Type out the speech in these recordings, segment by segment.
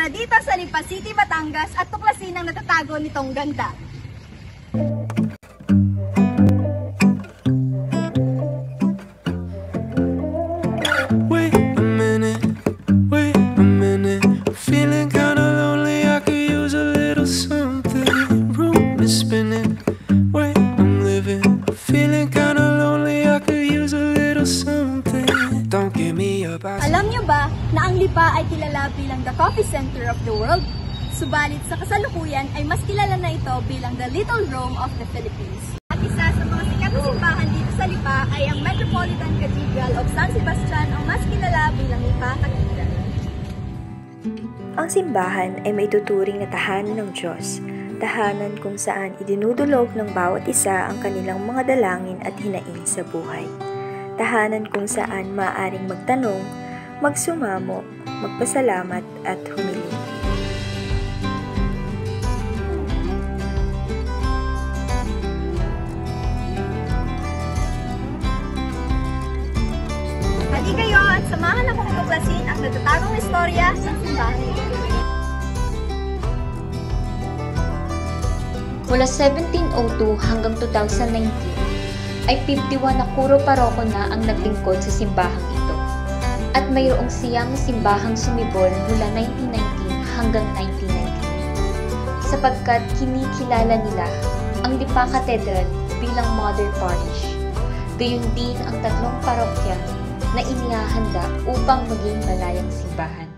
na dito sa Lipa City, Batangas at tuklasin ang natatago nitong ganda. Alam niyo ba na ang Lipa ay kilala bilang the coffee center of the world? Subalit sa kasalukuyan ay mas kilala na ito bilang the Little Rome of the Philippines. At isa sa mga sikat na simbahan dito sa Lipa ay ang Metropolitan Cathedral of San Sebastian o mas kilala bilang Lipa Cathedral. Ang simbahan ay may tuturing na tahanan ng Diyos, tahanan kung saan idinudulog ng bawat isa ang kanilang mga dalangin at hinaing sa buhay. Tahanan kung saan maaaring magtanong, magsumamo, magpasalamat at humiling. Hali kayo at samahan akong tuklasin ang natatagong istorya ng simbahan. Mula 1702 hanggang 2019, ay 51 na puro paroko na ang naglingkod sa simbahang ito. At mayroong siyang simbahang sumibol mula 1919 hanggang 1999 sapagkat kinikilala nila ang Lipa Cathedral bilang mother parish. Gayon din ang tatlong parokya na inihahanda upang maging malayang simbahan.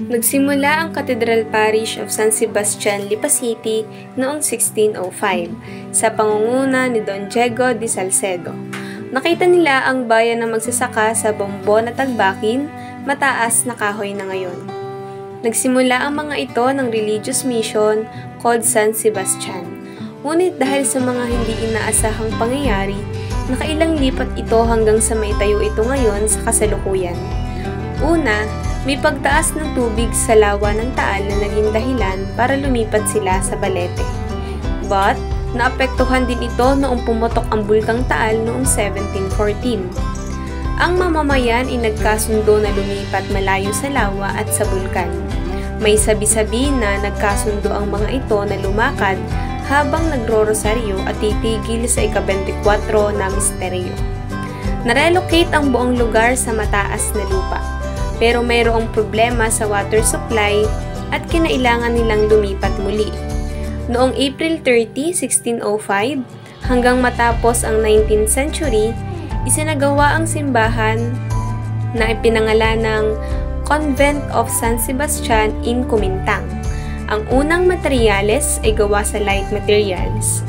Nagsimula ang Cathedral Parish of San Sebastian, Lipa City noong 1605 sa pangunguna ni Don Diego de Salcedo. Nakita nila ang bayan na magsasaka sa Bombon at Agbakin, mataas na kahoy na ngayon. Nagsimula ang mga ito ng religious mission called San Sebastian. Ngunit dahil sa mga hindi inaasahang pangyayari, nakailang lipat ito hanggang sa maitayo ito ngayon sa kasalukuyan. Una, may pagtaas ng tubig sa lawa ng Taal na naging dahilan para lumipat sila sa Balete. But, naapektuhan din ito noong pumutok ang bulkang Taal noong 1714. Ang mamamayan ay nagkasundo na lumipat malayo sa lawa at sa bulkan. May sabi-sabi na nagkasundo ang mga ito na lumakad habang nagro-rosaryo at titigil sa ika-24 na misteryo. Narelocate ang buong lugar sa mataas na lupa. Pero mayroong problema sa water supply at kinailangan nilang lumipat muli. Noong April 30, 1605, hanggang matapos ang 19th century, isinagawa ang simbahan na ipinangalan ng Convent of San Sebastian in Kumintang. Ang unang materyales ay gawa sa light materials.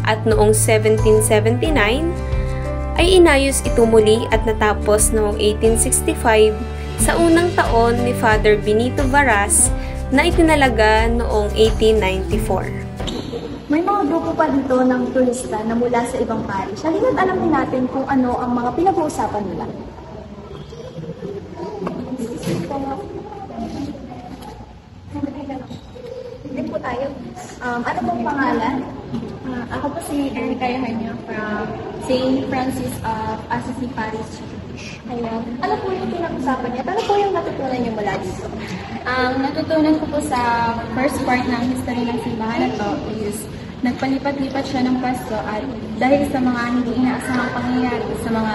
At noong 1779, ay inayos ito muli at natapos noong 1865 sa unang taon ni Father Benito Varas na itinalaga noong 1894. May mga grupo pa dito ng turista na mula sa ibang parish. Halina't alamin natin kung ano ang mga pinag-uusapan nila. Hindi po tayo. Ano pong pangalan? Ako po si Erica Eugenio from St. Francis of Assisi Parish. Ayan. Ano po yung pinag-usapan niya? Ano po yung natutunan niyo mula dito? Ang natutunan ko po sa first part ng history ng simbahan na to is nagpalipat-lipat siya ng pwesto at dahil sa mga hindi inaasahang pangyayari sa mga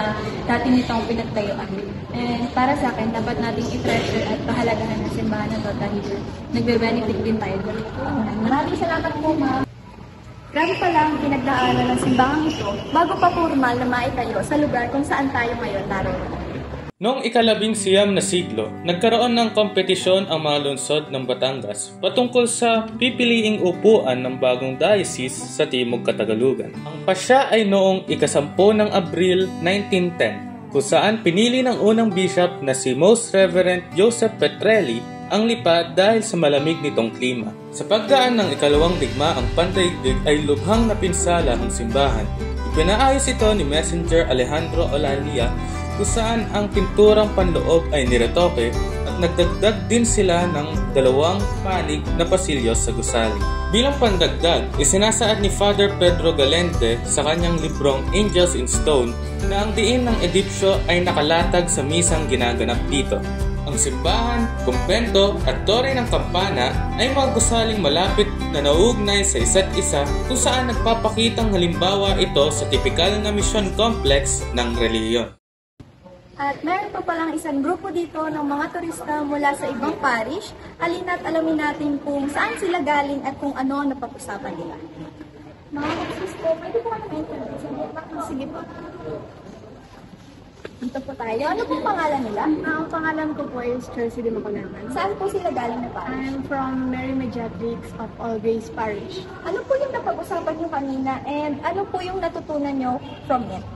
dati nitong pinagtayuan. And para sa akin, dapat nating i-treasure at pahalagahan ng simbahan na to dahil nagbe-benefit din tayo doon. Maraming salamat po, ma'am. Grabe pala ang pinagdaanan ng simbahang ito bago pa formal na maitayo sa lugar kung saan tayo ngayon naroon. Noong ika-19 na siglo, nagkaroon ng kompetisyon ang mga lungsod ng Batangas patungkol sa pipiliing upuan ng bagong diocese sa Timog Katagalugan. Ang pasya ay noong ika-10 ng Abril 1910, kung saan pinili ng unang bishop na si Most Reverend Joseph Petrelli ang Lipa dahil sa malamig nitong klima. Sa pagdaan ng ikalawang digmaang pandaigdig ay lubhang napinsala ang simbahan. Ipinaayos ito ni Messenger Alejandro Olalia kung saan ang pinturang panloob ay niretoke at nagdagdag din sila ng 2 panig na pasilyo sa gusali. Bilang pandagdag, isinasaad ni Father Pedro Galente sa kanyang librong Angels in Stone na ang diin ng edipsyo ay nakalatag sa misang ginaganap dito. Ang simbahan, kumbento at tore ng kampana ay mga gusaling malapit na nauugnay sa isa't isa kung saan nagpapakitang halimbawa ito sa tipikal na mission complex ng relihiyon. At meron pa palang isang grupo dito ng mga turista mula sa ibang parish. Halina't alamin natin kung saan sila galing at kung ano ang napag-usapan nila. Mga kapatid po, pwede po kami interview. Sige po. Dito po tayo. Ano pong pangalan nila? Ang pangalan ko po is Chelsea de Macolaman. Saan po sila galing na parish? I'm from Mary Mediatrix of All Grace Parish. Ano po yung napag-usapan nyo kanina and ano po yung natutunan nyo from it?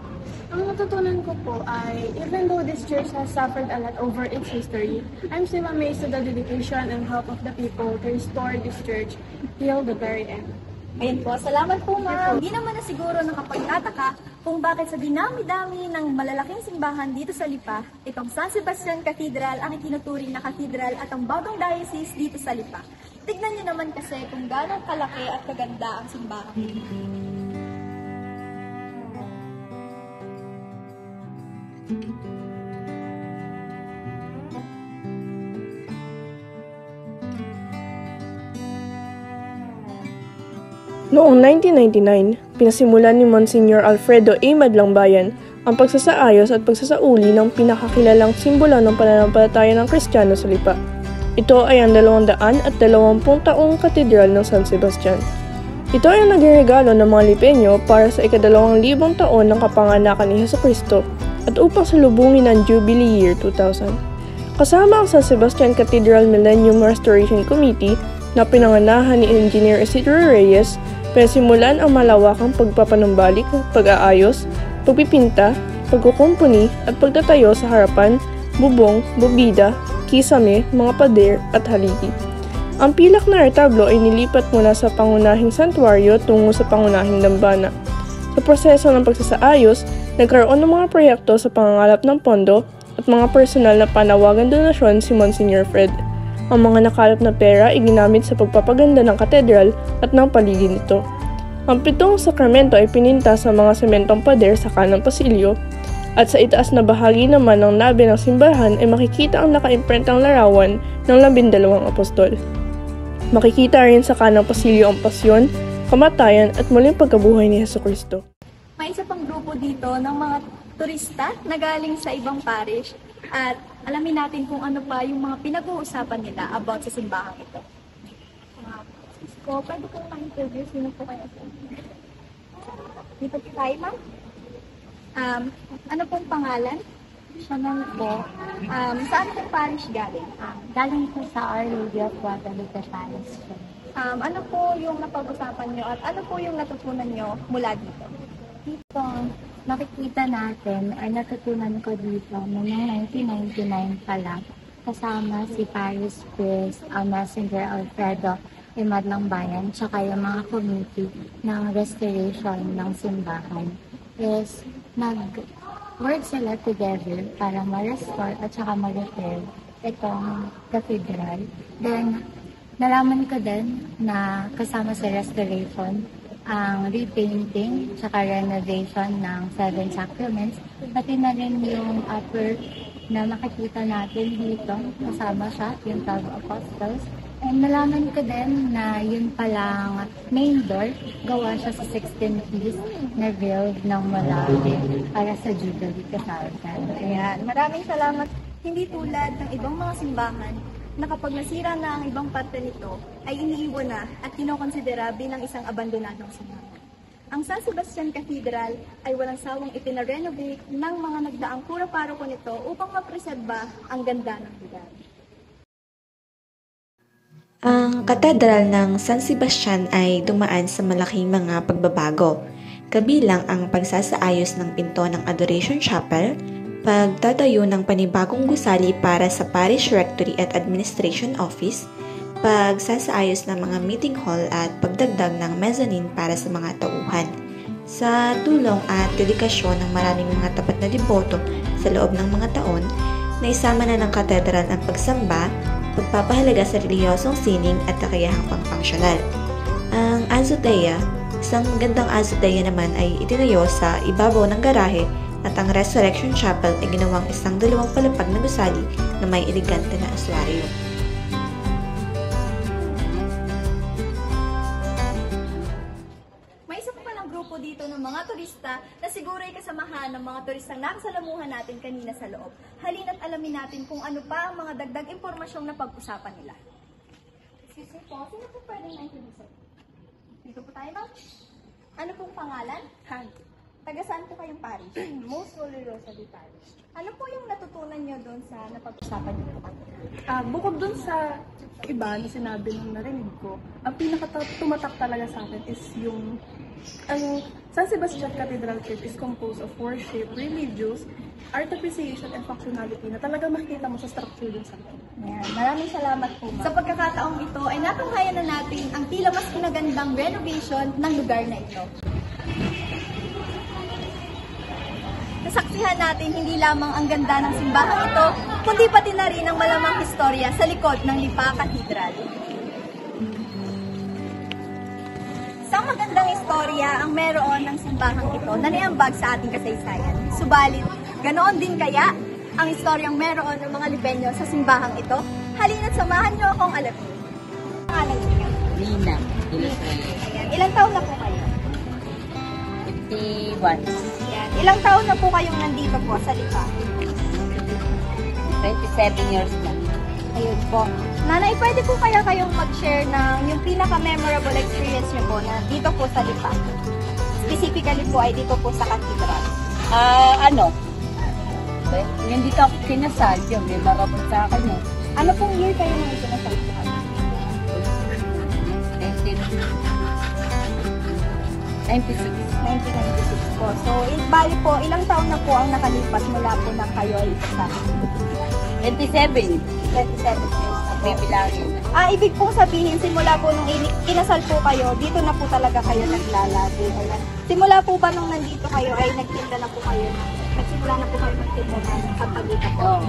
Ang natutunan ko po ay, even though this church has suffered a lot over its history, I'm still amazed at the dedication and help of the people to restore this church till the very end. Ayun po, salamat po ma'am. Hindi naman na siguro nakapagtataka kung bakit sa dinami-dami ng malalaking simbahan dito sa Lipa, itong San Sebastian Cathedral ang itinuturing na cathedral at ang bagong diocese dito sa Lipa. Tignan niyo naman kasi kung gaano kalaki at kaganda ang simbahan. Noong 1999, pinasimulan ni Monsignor Alfredo A. Madlangbayan ang pagsasaayos at pagsasauli ng pinakakilalang simbolo ng pananampalataya ng Kristiyano sa Lipa. Ito ay ang 220 taong katedral ng San Sebastian. Ito ay ang nagregalo ng mga Lipeño para sa ika-2,000 taon ng kapanganakan ni Jesucristo at upang salubungin ang Jubilee Year 2000. Kasama ang San Sebastian Cathedral Millennium Restoration Committee na pinanganahan ni Engineer Isidro Reyes, pinasimulan ang malawakang pagpapanumbalik, pag-aayos, pagpipinta, pagkukumpuni at pagtatayo sa harapan, bubong, bubida, kisame, mga pader at haligi. Ang pilak na retablo ay nilipat mula sa pangunahing santuaryo tungo sa pangunahing dambana. Sa proseso ng pagsasaayos, nagkaroon ng mga proyekto sa pangangalap ng pondo at mga personal na panawagan donasyon si Monsignor Fred. Ang mga nakalap na pera ay ginamit sa pagpapaganda ng katedral at ng paligid nito. Ang 7 sakramento ay pininta sa mga sementong pader sa kanang pasilyo at sa itaas na bahagi naman ng nabe ng simbahan ay makikita ang nakaimprentang larawan ng 12 apostol. Makikita rin sa kanang pasilyo ang pasyon, kamatayan at muling pagkabuhay ni Jesucristo. May isa pang grupo dito ng mga turista na galing sa ibang parish at alamin natin kung ano pa yung mga pinag-uusapan nila about sa simbahan ito. Pwede kong ma-interview, sino po kayo? Dito tayo, ma'am? Ano pong pangalan? Chanel po. Saan pong parish galing? Galing po sa Our Lady of Guadalupe Parish po. Ano po yung napag-usapan nyo at ano po yung natutunan nyo mula dito? Dito, nakikita natin, ay natutunan ko dito noong 1999 pa lang, kasama si Paris Priest, Messenger Alfredo Madlangbayan, tsaka yung mga committee ng restoration ng simbahan is nag-work sila together para ma-restore at saka ma-repair itong cathedral. Then, nalaman ko din na kasama sa restoration ang repainting tsaka renovation ng 7 sacraments, pati na rin yung upper na makikita natin dito, kasama siya, yung 12 apostles. And nalaman ko din na yun palang main door, gawa siya sa 16 piece na build ng Malawi para sa Jubilee Cathedral. Ayan, maraming salamat. Hindi tulad ng ibang mga simbahan na kapag nasira na ang ibang parte nito, ay iniiwan na at kinokonsidera bilang isang abandonadong simbahan. Ang San Sebastian Cathedral ay walang sawang ipinarenovate ng mga nagdaang pura-paroko nito upang mapreserba ang ganda ng lugar. Ang katedral ng San Sebastian ay dumaan sa malaking mga pagbabago, kabilang ang pagsasaayos ng pinto ng Adoration Chapel, pagtatayo ng panibagong gusali para sa Parish Rectory at Administration Office, pagsasaayos ng mga meeting hall at pagdagdag ng mezzanine para sa mga tauhan. Sa tulong at dedikasyon ng maraming mga tapat na deboto sa loob ng mga taon, naisama na ng katedral ang pagsamba, pagpapahalaga sa relihiyosong sining at kakayahang pangpangsyonal. Ang azotea, isang gandang azotea naman ay itinayo sa ibabaw ng garahe at ang Resurrection Chapel ay ginawang isang 2 palapag na gusali na may elegante na aswaryo. May isa pa palang grupo dito ng mga turista na siguro ay kasamahan ng mga turistang nakasalamuhan natin kanina sa loob. Halina't alamin natin kung ano pa ang mga dagdag impormasyong na pag-usapan nila. Excuse me po, sino po pwedeng na-introduce? Dito po tayo, ma'am. Ano pong pangalan? Han. Taga saan po kayong parish? Most Holy Rosary Parish. Ano po yung natutunan nyo doon sa napag-usapan nyo po? Bukod dun sa iba na sinabi nung narinig ko, ang pinaka-tumatak talaga sa akin is yung San Sebastian Cathedral Church is composed of worship, religious, art appreciation, and functionality na talaga makikita mo sa structure dun sa akin. Ayan, maraming salamat po, ma'am. Sa pagkakataong ito ay natunghayan na natin ang tila mas pinagandang renovation ng lugar na ito. Nasaksihan natin hindi lamang ang ganda ng simbahang ito, kundi pati na rin ang malamang historya sa likod ng Lipa Cathedral. Isang magandang istorya ang meron ng simbahang ito na niambag sa ating kasaysayan. Subalit, ganoon din kaya ang istoryang meron ng mga Libenyo sa simbahang ito? Halina't samahan niyo akong alamin. Pangalan niyo? Rina. Ayan. Ilang taon na po kayo? 51. Ayan. Ilang taon na po kayong nandito po sa Lipa? 27 years na. Ayun po. Nanay, pwede po kaya kayong mag-share ng yung pinaka-memorable experience niyo po na dito po sa Lipa? Specifically po ay dito po sa Cathedral. Nandito ako kinasal, yun, may marapot sa akin eh. Ano pong year kayo nang ikinasal po kayo? 1996 po. So, bali po, ilang taon na po ang nakalipas mula po na kayo ay isa? 27. 27 years na po. Bibilangin. Ibig pong sabihin, simula po nung kinasal po kayo, dito na po talaga kayo naglalagi. Simula po ba nung nandito kayo ay nagtinda na po kayo? Nagsimula na po kayo magtinda ng kapagita po?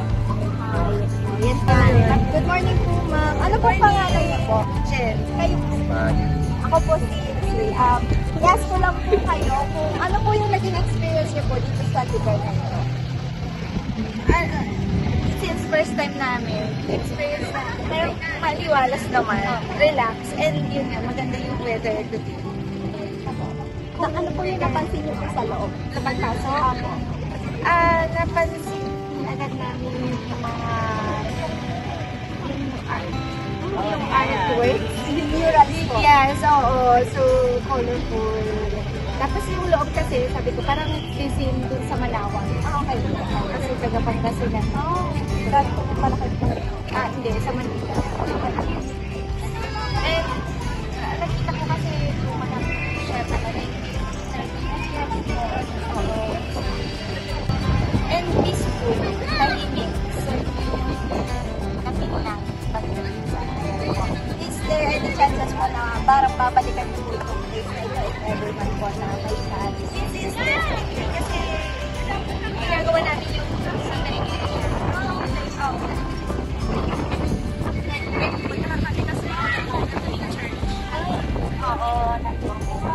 Yan po. Good morning po, ma'am. Ano po pangalan niyo po? Jen. Kayo po? Ako po si yes ko lang po kayo kung ano po yung naging experience niyo po dito sa lugar na ito. Since first time namin, experience na, pero maliwalas naman, relax, and yun nga, maganda yung weather today. Ano po yung napansin niyo po sa loob? Napagpasok ako? Napansin agad namin yung mga yung artworks. Yung murals po? Yes, oo. So, colorful. Tapos yung loob kasi, sabi ko, parang sisim dun sa Malawang. Okay. Kasi taga-Pangasinan. Dati po pala kayo po? Hindi, sa Manila. And, nakita ko kasi yung mga chef na and peaceful, tahimik. So, lang. Is there any chances po na parang babalikan po itong place na ito if ever man po na may chance? Kasi, ginagawa namin yung sa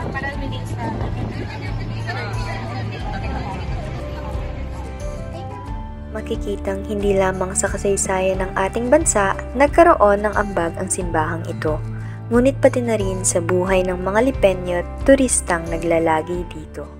marami din sa Makikitang hindi lamang sa kasaysayan ng ating bansa nagkaroon ng ambag ang simbahang ito, ngunit pati na rin sa buhay ng mga Lipenyo at turistang naglalagi dito.